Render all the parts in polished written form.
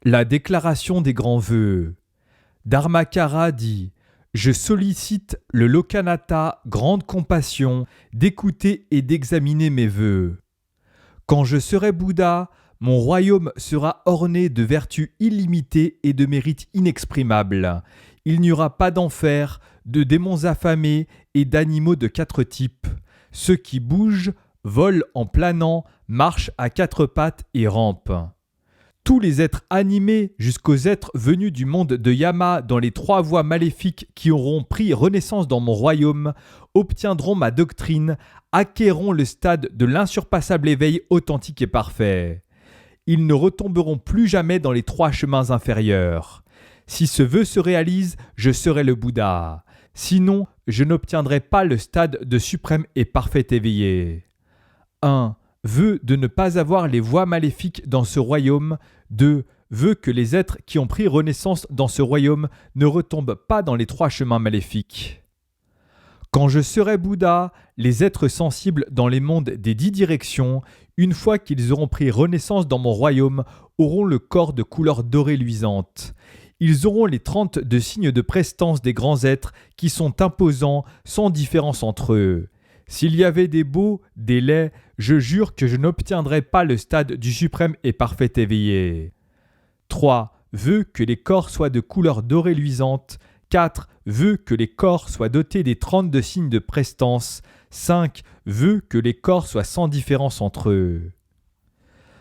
La déclaration des grands vœux. Dharmakara dit « Je sollicite le Lokanatha, grande compassion, d'écouter et d'examiner mes vœux. Quand je serai Bouddha, mon royaume sera orné de vertus illimitées et de mérites inexprimables. Il n'y aura pas d'enfer, de démons affamés et d'animaux de 4 types. Ceux qui bougent, volent en planant, marchent à 4 pattes et rampent. Tous les êtres animés jusqu'aux êtres venus du monde de Yama dans les 3 voies maléfiques qui auront pris renaissance dans mon royaume obtiendront ma doctrine, acquerront le stade de l'insurpassable éveil authentique et parfait. Ils ne retomberont plus jamais dans les 3 chemins inférieurs. Si ce vœu se réalise, je serai le Bouddha. Sinon, je n'obtiendrai pas le stade de suprême et parfait éveillé. 1. Vœu de ne pas avoir les voies maléfiques dans ce royaume. 2. Vœu que les êtres qui ont pris renaissance dans ce royaume ne retombent pas dans les 3 chemins maléfiques. Quand je serai Bouddha, les êtres sensibles dans les mondes des 10 directions, une fois qu'ils auront pris renaissance dans mon royaume, auront le corps de couleur dorée luisante. Ils auront les 32 signes de prestance des grands êtres qui sont imposants sans différence entre eux. S'il y avait des beaux, des laids, je jure que je n'obtiendrai pas le stade du suprême et parfait éveillé. 3. Vœu que les corps soient de couleur dorée luisante. 4. Vœu que les corps soient dotés des 32 signes de prestance. 5. Vœu que les corps soient sans différence entre eux.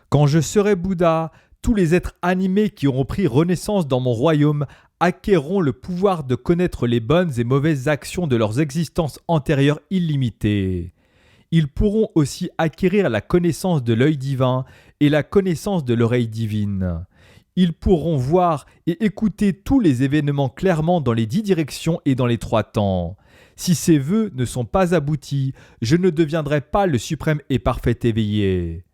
Quand je serai Bouddha, tous les êtres animés qui auront pris renaissance dans mon royaume acquerront le pouvoir de connaître les bonnes et mauvaises actions de leurs existences antérieures illimitées. Ils pourront aussi acquérir la connaissance de l'œil divin et la connaissance de l'oreille divine. Ils pourront voir et écouter tous les événements clairement dans les 10 directions et dans les 3 temps. Si ces vœux ne sont pas aboutis, je ne deviendrai pas le suprême et parfait éveillé.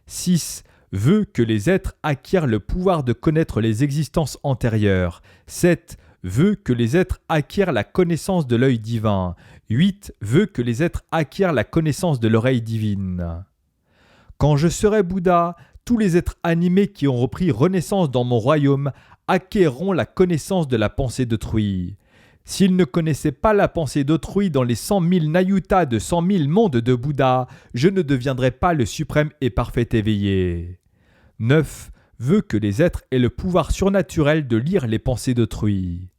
6. Vœu que les êtres acquièrent le pouvoir de connaître les existences antérieures. 7. Vœu que les êtres acquièrent la connaissance de l'œil divin. 8. Vœu que les êtres acquièrent la connaissance de l'oreille divine. Quand je serai Bouddha, tous les êtres animés qui ont repris renaissance dans mon royaume acquerront la connaissance de la pensée d'autrui. S'ils ne connaissaient pas la pensée d'autrui dans les 100 000 nayutas de 100 000 mondes de Bouddha, je ne deviendrai pas le suprême et parfait éveillé. 9. Vœu que les êtres aient le pouvoir surnaturel de lire les pensées d'autrui.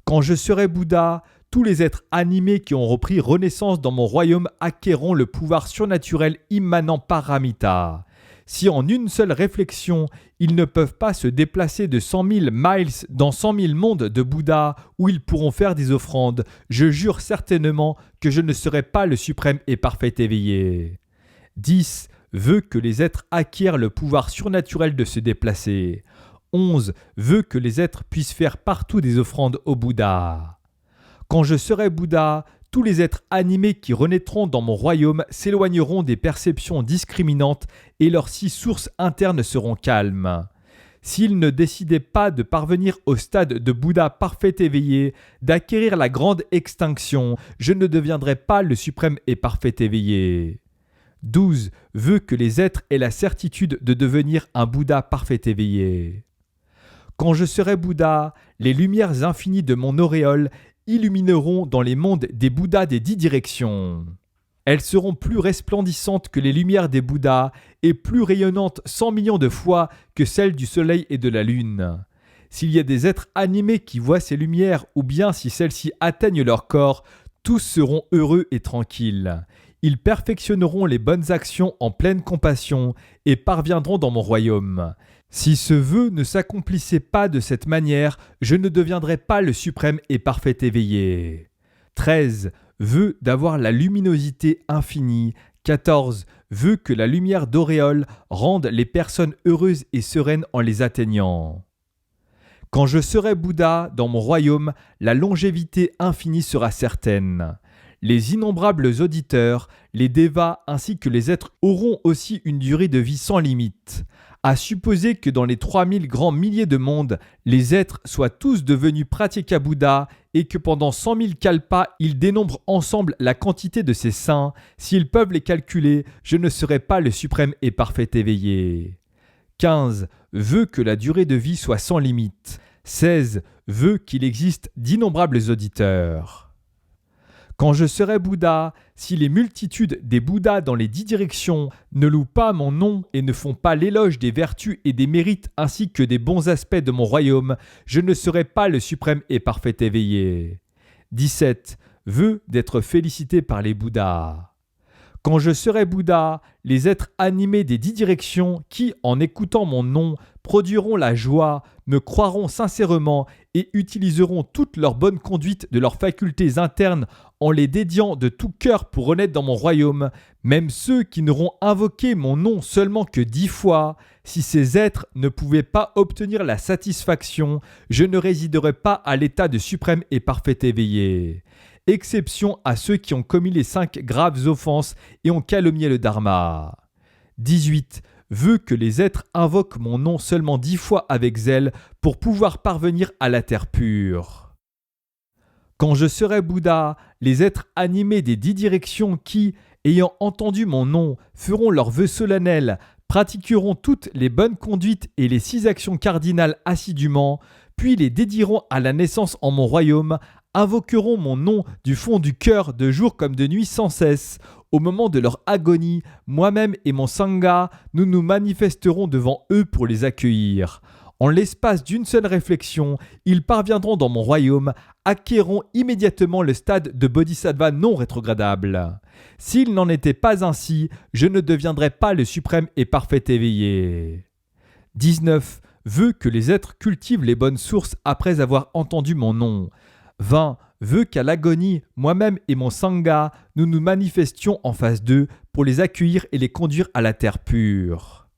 Quand je serai Bouddha, tous les êtres animés qui ont repris renaissance dans mon royaume acquerront le pouvoir surnaturel immanent paramita. Si en une seule réflexion, ils ne peuvent pas se déplacer de 100 000 miles dans 100 000 mondes de Bouddha où ils pourront faire des offrandes, je jure certainement que je ne serai pas le suprême et parfait éveillé. 10. Vœu que les êtres acquièrent le pouvoir surnaturel de se déplacer. 11. Vœu que les êtres puissent faire partout des offrandes au Bouddha. Quand je serai Bouddha, tous les êtres animés qui renaîtront dans mon royaume s'éloigneront des perceptions discriminantes et leurs 6 sources internes seront calmes. S'ils ne décidaient pas de parvenir au stade de Bouddha parfait éveillé, d'acquérir la grande extinction, je ne deviendrai pas le suprême et parfait éveillé. 12. Vœu que les êtres aient la certitude de devenir un Bouddha parfait éveillé. Quand je serai Bouddha, les lumières infinies de mon auréole illumineront dans les mondes des Bouddhas des 10 directions. Elles seront plus resplendissantes que les lumières des Bouddhas et plus rayonnantes 100 millions de fois que celles du soleil et de la lune. S'il y a des êtres animés qui voient ces lumières ou bien si celles-ci atteignent leur corps, tous seront heureux et tranquilles. Ils perfectionneront les bonnes actions en pleine compassion et parviendront dans mon royaume. Si ce vœu ne s'accomplissait pas de cette manière, je ne deviendrais pas le suprême et parfait éveillé. 13. Vœu d'avoir la luminosité infinie. 14. Vœu que la lumière d'auréole rende les personnes heureuses et sereines en les atteignant. Quand je serai Bouddha dans mon royaume, la longévité infinie sera certaine. Les innombrables auditeurs, les dévas ainsi que les êtres auront aussi une durée de vie sans limite. À supposer que dans les 3000 grands milliers de mondes, les êtres soient tous devenus Pratyeka Bouddha et que pendant 100 000 kalpas, ils dénombrent ensemble la quantité de ces saints, s'ils peuvent les calculer, je ne serai pas le suprême et parfait éveillé. 15. veut que la durée de vie soit sans limite. 16 veut qu'il existe d'innombrables auditeurs. Quand je serai Bouddha, si les multitudes des Bouddhas dans les 10 directions ne louent pas mon nom et ne font pas l'éloge des vertus et des mérites ainsi que des bons aspects de mon royaume, je ne serai pas le suprême et parfait éveillé. 17 veut d'être félicité par les Bouddhas. Quand je serai Bouddha, les êtres animés des 10 directions qui, en écoutant mon nom, produiront la joie, me croiront sincèrement et utiliseront toute leur bonne conduite de leurs facultés internes en les dédiant de tout cœur pour renaître dans mon royaume, même ceux qui n'auront invoqué mon nom seulement que 10 fois, si ces êtres ne pouvaient pas obtenir la satisfaction, je ne résiderai pas à l'état de suprême et parfait éveillé. Exception à ceux qui ont commis les 5 graves offenses et ont calomnié le Dharma. 18 veut que les êtres invoquent mon nom seulement 10 fois avec zèle pour pouvoir parvenir à la terre pure. Quand je serai Bouddha, les êtres animés des 10 directions qui, ayant entendu mon nom, feront leurs vœux solennels, pratiqueront toutes les bonnes conduites et les 6 actions cardinales assidûment, puis les dédieront à la naissance en mon royaume, invoqueront mon nom du fond du cœur de jour comme de nuit sans cesse. Au moment de leur agonie, moi-même et mon Sangha, nous nous manifesterons devant eux pour les accueillir. En l'espace d'une seule réflexion, ils parviendront dans mon royaume, acquéreront immédiatement le stade de bodhisattva non rétrogradable. S'il n'en était pas ainsi, je ne deviendrais pas le suprême et parfait éveillé. 19 veut que les êtres cultivent les bonnes sources après avoir entendu mon nom. 20 veut qu'à l'agonie, moi-même et mon Sangha, nous nous manifestions en face d'eux pour les accueillir et les conduire à la terre pure.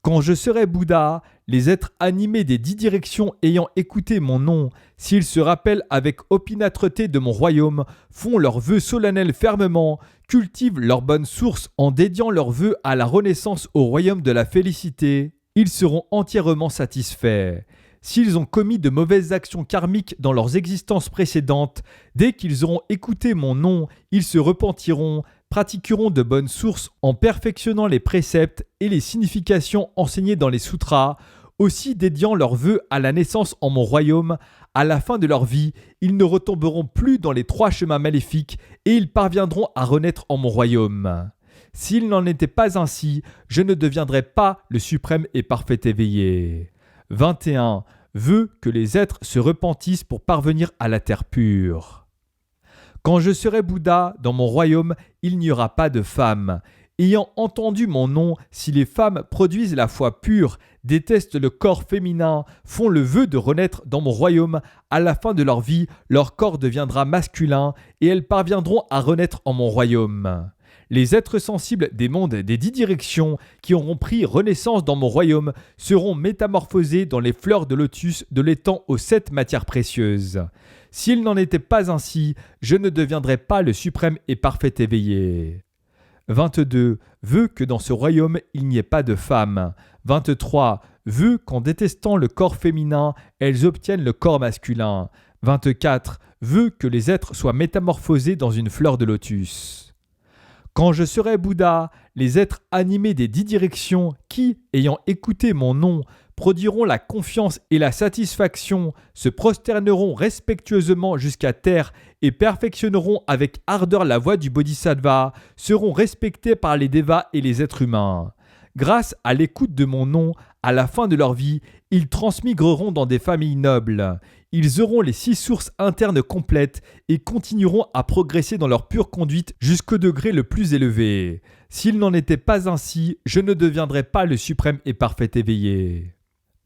Quand je serai Bouddha, les êtres animés des 10 directions ayant écouté mon nom, s'ils se rappellent avec opiniâtreté de mon royaume, font leurs vœux solennels fermement, cultivent leurs bonnes sources en dédiant leurs vœux à la renaissance au royaume de la félicité, ils seront entièrement satisfaits. S'ils ont commis de mauvaises actions karmiques dans leurs existences précédentes, dès qu'ils auront écouté mon nom, ils se repentiront, pratiqueront de bonnes sources en perfectionnant les préceptes et les significations enseignées dans les sutras, aussi dédiant leurs vœux à la naissance en mon royaume. À la fin de leur vie, ils ne retomberont plus dans les 3 chemins maléfiques et ils parviendront à renaître en mon royaume. S'il n'en était pas ainsi, je ne deviendrais pas le suprême et parfait éveillé. 21 veut que les êtres se repentissent pour parvenir à la terre pure. Quand je serai Bouddha, dans mon royaume, il n'y aura pas de femmes. Ayant entendu mon nom, si les femmes produisent la foi pure, détestent le corps féminin, font le vœu de renaître dans mon royaume, à la fin de leur vie, leur corps deviendra masculin et elles parviendront à renaître en mon royaume. Les êtres sensibles des mondes des 10 directions qui auront pris renaissance dans mon royaume seront métamorphosés dans les fleurs de lotus de l'étang aux 7 matières précieuses. S'il n'en était pas ainsi, je ne deviendrais pas le suprême et parfait éveillé. 22 veut que dans ce royaume il n'y ait pas de femmes. 23 veut qu'en détestant le corps féminin, elles obtiennent le corps masculin. 24 veut que les êtres soient métamorphosés dans une fleur de lotus. Quand je serai Bouddha, les êtres animés des 10 directions qui, ayant écouté mon nom, produiront la confiance et la satisfaction, se prosterneront respectueusement jusqu'à terre et perfectionneront avec ardeur la voie du bodhisattva, seront respectés par les devas et les êtres humains. Grâce à l'écoute de mon nom, à la fin de leur vie, ils transmigreront dans des familles nobles. Ils auront les 6 sources internes complètes et continueront à progresser dans leur pure conduite jusqu'au degré le plus élevé. S'il n'en était pas ainsi, je ne deviendrais pas le suprême et parfait éveillé.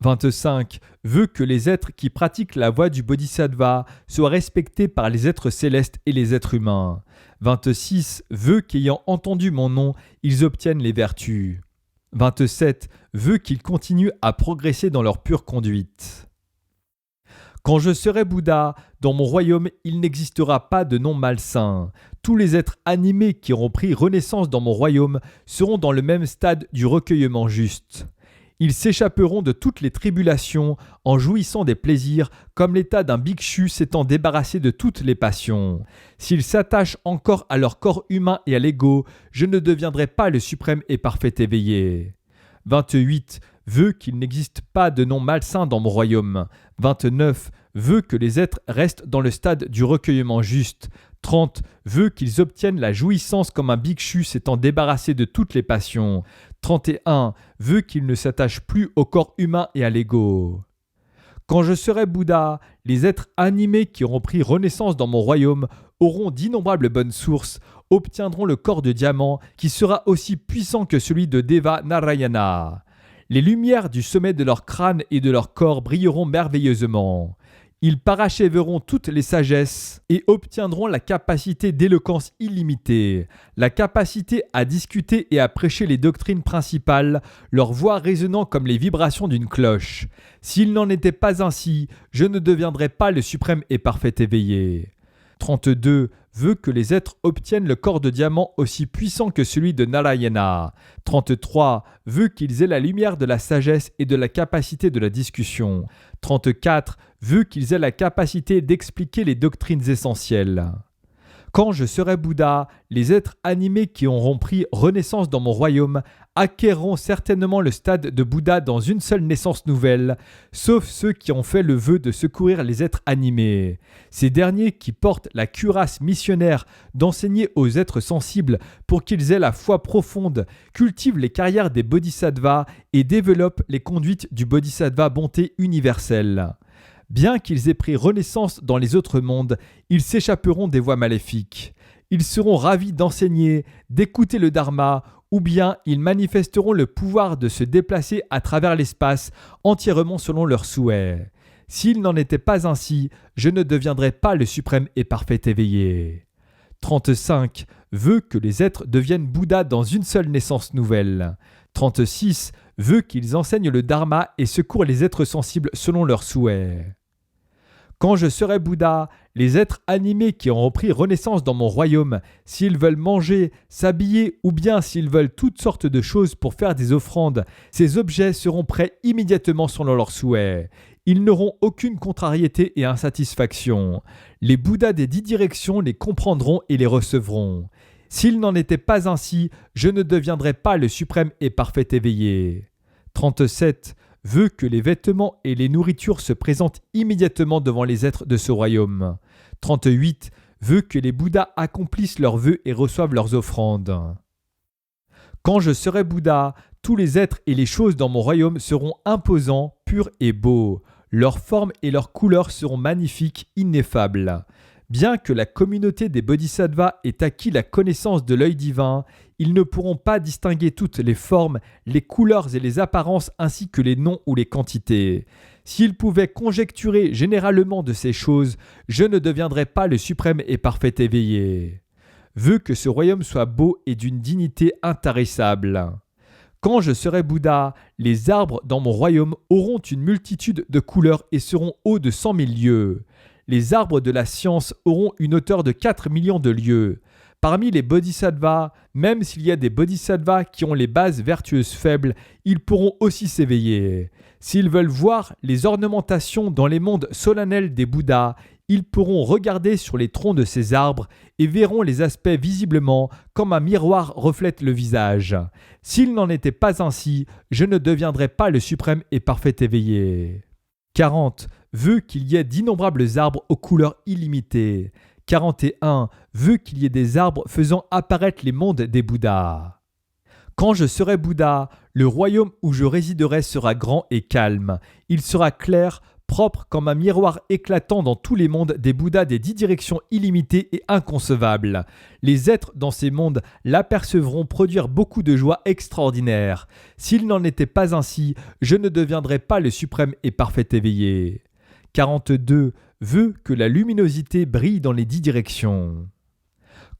25 veut que les êtres qui pratiquent la voie du bodhisattva soient respectés par les êtres célestes et les êtres humains. 26 veut qu'ayant entendu mon nom, ils obtiennent les vertus. 27 veut qu'ils continuent à progresser dans leur pure conduite. Quand je serai Bouddha, dans mon royaume, il n'existera pas de nom malsain. Tous les êtres animés qui auront pris renaissance dans mon royaume seront dans le même stade du recueillement juste. Ils s'échapperont de toutes les tribulations en jouissant des plaisirs, comme l'état d'un bhikshu s'étant débarrassé de toutes les passions. S'ils s'attachent encore à leur corps humain et à l'ego, je ne deviendrai pas le suprême et parfait éveillé. 28 veut qu'il n'existe pas de nom malsain dans mon royaume. 29 veut que les êtres restent dans le stade du recueillement juste. 30 veut qu'ils obtiennent la jouissance comme un bhikshu s'étant débarrassé de toutes les passions. 31 veut qu'ils ne s'attachent plus au corps humain et à l'ego. Quand je serai Bouddha, les êtres animés qui auront pris renaissance dans mon royaume auront d'innombrables bonnes sources, obtiendront le corps de diamant qui sera aussi puissant que celui de Deva Narayana. Les lumières du sommet de leur crâne et de leur corps brilleront merveilleusement. Ils parachèveront toutes les sagesses et obtiendront la capacité d'éloquence illimitée, la capacité à discuter et à prêcher les doctrines principales, leur voix résonnant comme les vibrations d'une cloche. S'il n'en était pas ainsi, je ne deviendrais pas le suprême et parfait éveillé. 32 veut que les êtres obtiennent le corps de diamant aussi puissant que celui de Narayana. 33 veut qu'ils aient la lumière de la sagesse et de la capacité de la discussion. 34 veut qu'ils aient la capacité d'expliquer les doctrines essentielles. Quand je serai Bouddha, les êtres animés qui auront pris renaissance dans mon royaume acquerront certainement le stade de Bouddha dans une seule naissance nouvelle, sauf ceux qui ont fait le vœu de secourir les êtres animés. Ces derniers qui portent la cuirasse missionnaire d'enseigner aux êtres sensibles pour qu'ils aient la foi profonde, cultivent les carrières des bodhisattvas et développent les conduites du bodhisattva bonté universelle. Bien qu'ils aient pris renaissance dans les autres mondes, ils s'échapperont des voies maléfiques. Ils seront ravis d'enseigner, d'écouter le Dharma, ou bien ils manifesteront le pouvoir de se déplacer à travers l'espace entièrement selon leurs souhaits. S'il n'en était pas ainsi, je ne deviendrais pas le suprême et parfait éveillé. 35 veut que les êtres deviennent Bouddha dans une seule naissance nouvelle. 36 veut qu'ils enseignent le Dharma et secourent les êtres sensibles selon leurs souhaits. Quand je serai Bouddha, les êtres animés qui auront pris renaissance dans mon royaume, s'ils veulent manger, s'habiller ou bien s'ils veulent toutes sortes de choses pour faire des offrandes, ces objets seront prêts immédiatement selon leurs souhaits. Ils n'auront aucune contrariété et insatisfaction. Les Bouddhas des 10 directions les comprendront et les recevront. S'il n'en était pas ainsi, je ne deviendrais pas le suprême et parfait éveillé. 37 veut que les vêtements et les nourritures se présentent immédiatement devant les êtres de ce royaume. 38 veut que les Bouddhas accomplissent leurs vœux et reçoivent leurs offrandes. Quand je serai Bouddha, tous les êtres et les choses dans mon royaume seront imposants, purs et beaux. Leurs formes et leurs couleurs seront magnifiques, ineffables. Bien que la communauté des bodhisattvas ait acquis la connaissance de l'œil divin, ils ne pourront pas distinguer toutes les formes, les couleurs et les apparences ainsi que les noms ou les quantités. S'ils pouvaient conjecturer généralement de ces choses, je ne deviendrais pas le suprême et parfait éveillé. Veux que ce royaume soit beau et d'une dignité intarissable. Quand je serai Bouddha, les arbres dans mon royaume auront une multitude de couleurs et seront hauts de 100 000 lieues. Les arbres de la science auront une hauteur de 4 millions de lieues. Parmi les bodhisattvas, même s'il y a des bodhisattvas qui ont les bases vertueuses faibles, ils pourront aussi s'éveiller. S'ils veulent voir les ornementations dans les mondes solennels des Bouddhas, ils pourront regarder sur les troncs de ces arbres et verront les aspects visiblement comme un miroir reflète le visage. S'il n'en était pas ainsi, je ne deviendrais pas le suprême et parfait éveillé. 40 veut qu'il y ait d'innombrables arbres aux couleurs illimitées. 41 veut qu'il y ait des arbres faisant apparaître les mondes des Bouddhas. Quand je serai Bouddha, le royaume où je résiderai sera grand et calme. Il sera clair, propre comme un miroir éclatant dans tous les mondes des Bouddhas des 10 directions illimitées et inconcevables. Les êtres dans ces mondes l'apercevront produire beaucoup de joie extraordinaire. S'il n'en était pas ainsi, je ne deviendrais pas le suprême et parfait éveillé. 42 veut que la luminosité brille dans les 10 directions.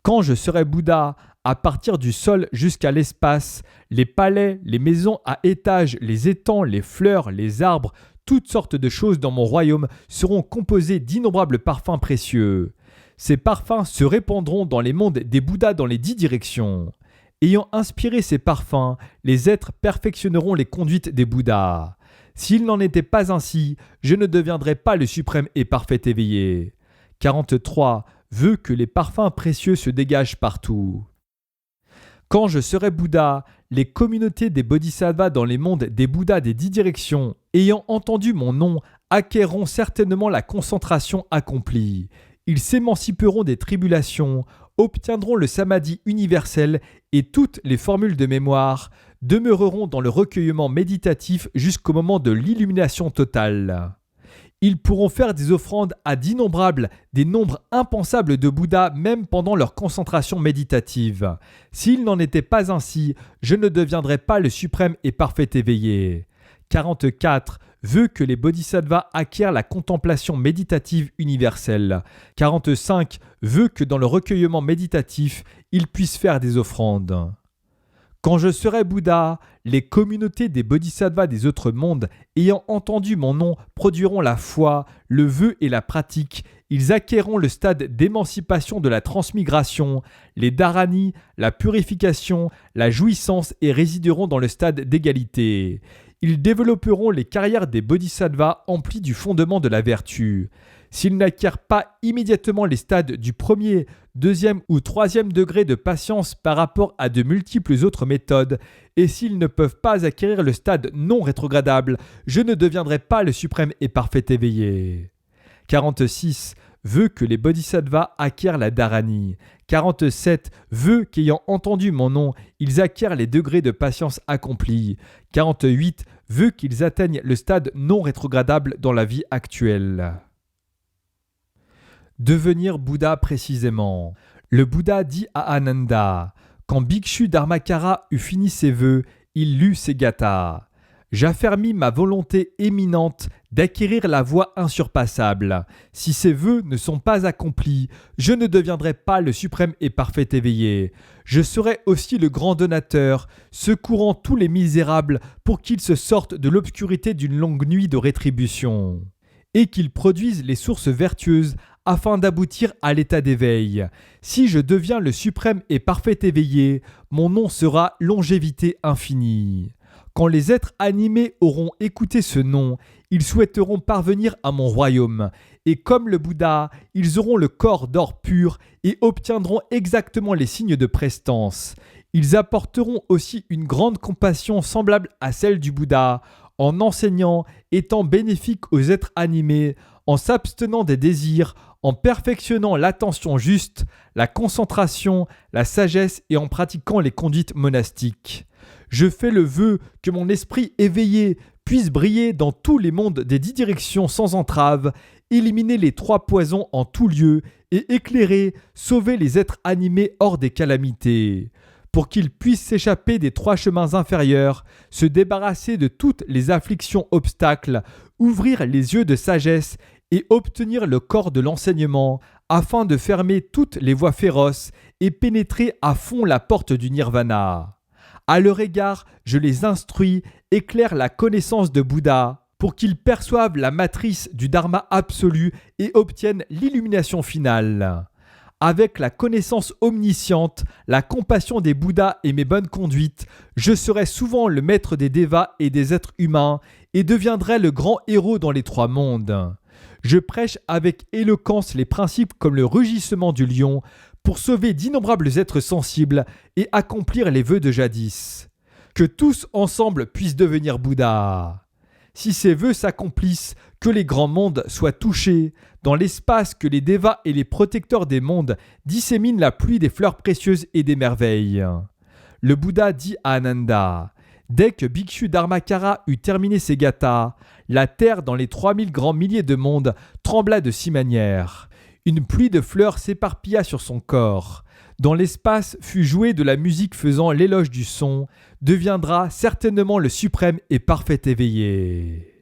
Quand je serai Bouddha, à partir du sol jusqu'à l'espace, les palais, les maisons à étages, les étangs, les fleurs, les arbres, toutes sortes de choses dans mon royaume seront composées d'innombrables parfums précieux. Ces parfums se répandront dans les mondes des Bouddhas dans les 10 directions. Ayant inspiré ces parfums, les êtres perfectionneront les conduites des Bouddhas. S'il n'en était pas ainsi, je ne deviendrais pas le suprême et parfait éveillé. 43 veut que les parfums précieux se dégagent partout. Quand je serai Bouddha, les communautés des bodhisattvas dans les mondes des Bouddhas des 10 directions, ayant entendu mon nom, acquerront certainement la concentration accomplie. Ils s'émanciperont des tribulations, obtiendront le samadhi universel et toutes les formules de mémoire demeureront dans le recueillement méditatif jusqu'au moment de l'illumination totale. Ils pourront faire des offrandes à d'innombrables, des nombres impensables de Bouddhas même pendant leur concentration méditative. S'il n'en était pas ainsi, je ne deviendrais pas le suprême et parfait éveillé. 44 veut que les bodhisattvas acquièrent la contemplation méditative universelle. 45 veut que dans le recueillement méditatif, ils puissent faire des offrandes. Quand je serai Bouddha, les communautés des bodhisattvas des autres mondes, ayant entendu mon nom, produiront la foi, le vœu et la pratique. Ils acquerront le stade d'émancipation de la transmigration, les dharani, la purification, la jouissance et résideront dans le stade d'égalité. Ils développeront les carrières des bodhisattvas emplies du fondement de la vertu. S'ils n'acquièrent pas immédiatement les stades du premier, deuxième ou troisième degré de patience par rapport à de multiples autres méthodes, et s'ils ne peuvent pas acquérir le stade non rétrogradable, je ne deviendrai pas le suprême et parfait éveillé. 46 veut que les bodhisattvas acquièrent la dharani. 47 veut qu'ayant entendu mon nom, ils acquièrent les degrés de patience accomplis. 48 veut qu'ils atteignent le stade non rétrogradable dans la vie actuelle. Devenir Bouddha précisément. Le Bouddha dit à Ananda, quand Bhikshu Dharmakara eut fini ses vœux, il lut ses gathas. J'affermis ma volonté éminente d'acquérir la voie insurpassable. Si ces vœux ne sont pas accomplis, je ne deviendrai pas le suprême et parfait éveillé. Je serai aussi le grand donateur, secourant tous les misérables pour qu'ils se sortent de l'obscurité d'une longue nuit de rétribution, et qu'ils produisent les sources vertueuses afin d'aboutir à l'état d'éveil. Si je deviens le suprême et parfait éveillé, mon nom sera longévité infinie. Quand les êtres animés auront écouté ce nom, ils souhaiteront parvenir à mon royaume, et comme le Bouddha, ils auront le corps d'or pur et obtiendront exactement les signes de prestance. Ils apporteront aussi une grande compassion semblable à celle du Bouddha, en enseignant, étant bénéfiques aux êtres animés, en s'abstenant des désirs, en perfectionnant l'attention juste, la concentration, la sagesse et en pratiquant les conduites monastiques. Je fais le vœu que mon esprit éveillé puisse briller dans tous les mondes des 10 directions sans entrave, éliminer les 3 poisons en tout lieu et éclairer, sauver les êtres animés hors des calamités. Pour qu'ils puissent s'échapper des 3 chemins inférieurs, se débarrasser de toutes les afflictions obstacles, ouvrir les yeux de sagesse et obtenir le corps de l'enseignement, afin de fermer toutes les voies féroces et pénétrer à fond la porte du nirvana. À leur égard, je les instruis, éclaire la connaissance de Bouddha, pour qu'ils perçoivent la matrice du dharma absolu et obtiennent l'illumination finale. Avec la connaissance omnisciente, la compassion des Bouddhas et mes bonnes conduites, je serai souvent le maître des dévas et des êtres humains et deviendrai le grand héros dans les 3 mondes. Je prêche avec éloquence les principes comme le rugissement du lion pour sauver d'innombrables êtres sensibles et accomplir les vœux de jadis. Que tous ensemble puissent devenir Bouddha. Si ces vœux s'accomplissent, que les grands mondes soient touchés, dans l'espace que les dévas et les protecteurs des mondes disséminent la pluie des fleurs précieuses et des merveilles. Le Bouddha dit à Ananda, dès que Bhikshu Dharmakara eut terminé ses gathas, la terre dans les 3000 grands milliers de mondes trembla de 6 manières. Une pluie de fleurs s'éparpilla sur son corps. Dans l'espace fut jouée de la musique faisant l'éloge du son, deviendra certainement le suprême et parfait éveillé.